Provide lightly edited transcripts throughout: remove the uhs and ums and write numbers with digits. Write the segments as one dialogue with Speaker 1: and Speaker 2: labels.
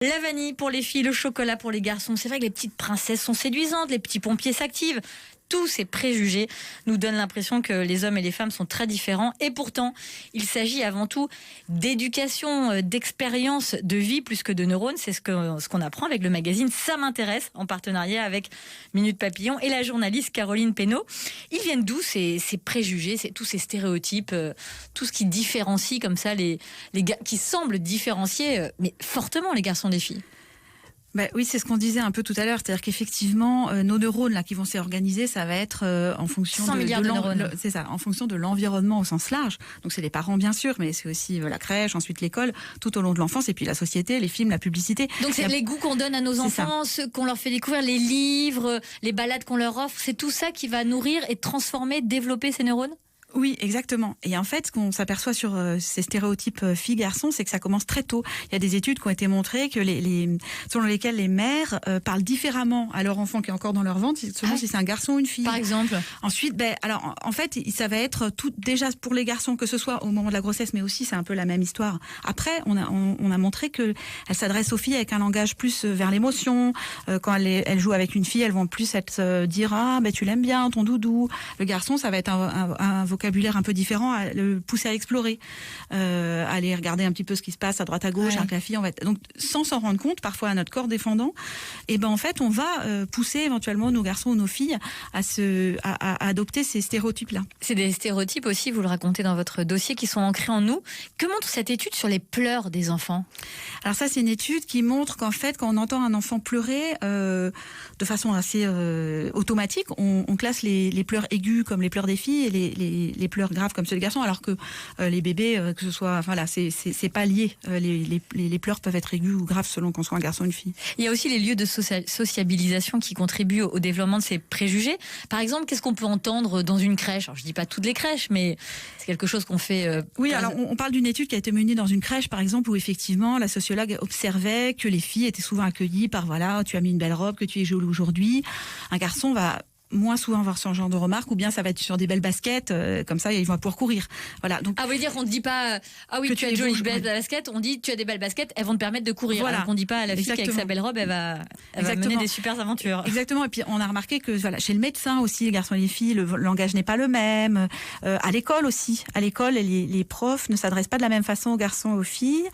Speaker 1: La vanille pour les filles, le chocolat pour les garçons. C'est vrai que les petites princesses sont séduisantes, les petits pompiers s'activent. Tous ces préjugés nous donnent l'impression que les hommes et les femmes sont très différents. Et pourtant, il s'agit avant tout d'éducation, d'expérience, de vie plus que de neurones. C'est ce qu'on apprend avec le magazine Ça m'intéresse, en partenariat avec Minute Papillon et la journaliste Caroline Pénaud. Ils viennent d'où ces préjugés, tous ces stéréotypes, tout ce qui différencie comme ça, qui semble différencier, mais fortement les garçons des filles?
Speaker 2: Oui, c'est ce qu'on disait un peu tout à l'heure, c'est-à-dire qu'effectivement, nos neurones là qui vont s'organiser, ça va être en fonction
Speaker 1: 100 milliards de neurones.
Speaker 2: C'est ça, en fonction de l'environnement au sens large. Donc c'est les parents bien sûr, mais c'est aussi la crèche, ensuite l'école, tout au long de l'enfance, et puis la société, les films, la publicité.
Speaker 1: Donc c'est les goûts qu'on donne à nos enfants, ceux qu'on leur fait découvrir, les livres, les balades qu'on leur offre, c'est tout ça qui va nourrir et transformer, développer ces neurones?
Speaker 2: Oui, exactement. Et en fait, ce qu'on s'aperçoit sur ces stéréotypes filles-garçons, c'est que ça commence très tôt. Il y a des études qui ont été montrées que selon lesquelles les mères parlent différemment à leur enfant qui est encore dans leur ventre, selon si c'est un garçon ou une fille.
Speaker 1: Par exemple.
Speaker 2: Ensuite, alors en fait, ça va être tout déjà pour les garçons, que ce soit au moment de la grossesse, mais aussi c'est un peu la même histoire. Après, on a montré que elle s'adresse aux filles avec un langage plus vers l'émotion. Quand elles jouent avec une fille, elles vont plus dire tu l'aimes bien, ton doudou. Le garçon, ça va être un vocabulaire un peu différent, à le pousser à explorer, aller regarder un petit peu ce qui se passe à droite à gauche, avec la fille. Donc, sans s'en rendre compte, parfois à notre corps défendant, et en fait, on va pousser éventuellement nos garçons ou nos filles à adopter ces stéréotypes-là.
Speaker 1: C'est des stéréotypes aussi, vous le racontez dans votre dossier, qui sont ancrés en nous. Que montre cette étude sur les pleurs des enfants?
Speaker 2: Alors ça, c'est une étude qui montre qu'en fait, quand on entend un enfant pleurer de façon assez automatique, on classe les pleurs aigus comme les pleurs des filles et les pleurs graves comme ceux des garçons, alors que les bébés, que ce soit, c'est pas lié. Les pleurs peuvent être aigus ou graves selon qu'on soit un garçon ou une fille.
Speaker 1: Il y a aussi les lieux de sociabilisation qui contribuent au développement de ces préjugés. Par exemple, qu'est-ce qu'on peut entendre dans une crèche? Alors, je dis pas toutes les crèches, mais c'est quelque chose qu'on fait.
Speaker 2: Oui, alors on parle d'une étude qui a été menée dans une crèche, par exemple, où effectivement la sociologue observait que les filles étaient souvent accueillies par tu as mis une belle robe, que tu es jolie aujourd'hui. Un garçon va moins souvent avoir ce genre de remarques, ou bien ça va être sur des belles baskets, comme ça ils vont pouvoir courir. Voilà. Donc,
Speaker 1: vous voulez dire qu'on ne dit pas tu as de jolies belles baskets, on dit tu as des belles baskets, elles vont te permettre de courir.
Speaker 2: Voilà.
Speaker 1: Alors qu'on ne dit pas à la fille qu'avec sa belle robe, elle va mener des super aventures.
Speaker 2: Exactement. Et puis on a remarqué que chez le médecin aussi, les garçons et les filles, le langage n'est pas le même. À l'école aussi. À l'école, les profs ne s'adressent pas de la même façon aux garçons et aux filles.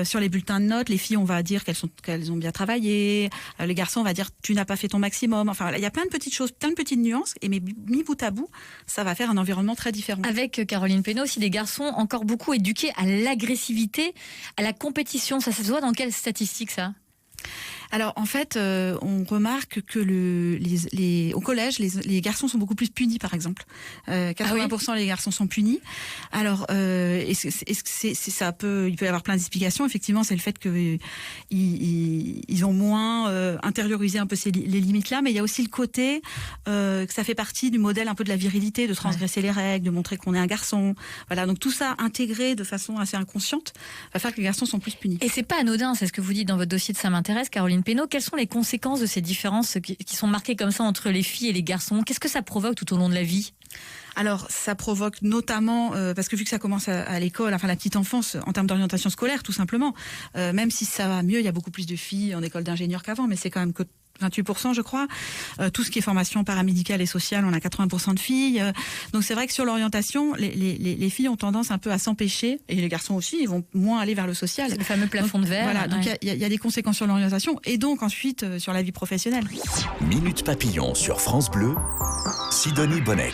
Speaker 2: Sur les bulletins de notes, les filles, on va dire qu'elles ont bien travaillé. Les garçons, on va dire tu n'as pas fait ton maximum. Enfin, il y a plein de petites choses, plein de petites nuances, mais mis bout à bout, ça va faire un environnement très différent.
Speaker 1: Avec Caroline Pénaud aussi, des garçons encore beaucoup éduqués à l'agressivité, à la compétition. Ça se voit dans quelles statistiques, ça?
Speaker 2: Alors en fait, on remarque que au collège, les garçons sont beaucoup plus punis, par exemple. 80% les garçons sont punis. Alors, il peut y avoir plein d'explications. Effectivement, c'est le fait que ils ont moins intériorisé un peu les limites-là, mais il y a aussi le côté que ça fait partie du modèle un peu de la virilité, de transgresser les règles, de montrer qu'on est un garçon. Voilà, donc tout ça intégré de façon assez inconsciente va faire que les garçons sont plus punis.
Speaker 1: Et c'est pas anodin, c'est ce que vous dites dans votre dossier de Ça m'intéresse, Caroline Pénaud. Quelles sont les conséquences de ces différences qui sont marquées comme ça entre les filles et les garçons? Qu'est-ce que ça provoque tout au long de la vie?
Speaker 2: Alors, ça provoque notamment, parce que vu que ça commence à l'école, enfin la petite enfance, en termes d'orientation scolaire, tout simplement, même si ça va mieux, il y a beaucoup plus de filles en école d'ingénieur qu'avant, mais c'est quand même que 28%, je crois. Tout ce qui est formation paramédicale et sociale, on a 80% de filles. Donc c'est vrai que sur l'orientation, les filles ont tendance un peu à s'empêcher, et les garçons aussi, ils vont moins aller vers le social.
Speaker 1: C'est le fameux plafond de verre.
Speaker 2: Voilà, donc il y a des conséquences sur l'orientation, et donc ensuite sur la vie professionnelle.
Speaker 3: Minute Papillon sur France Bleu, Sidonie Bonnec.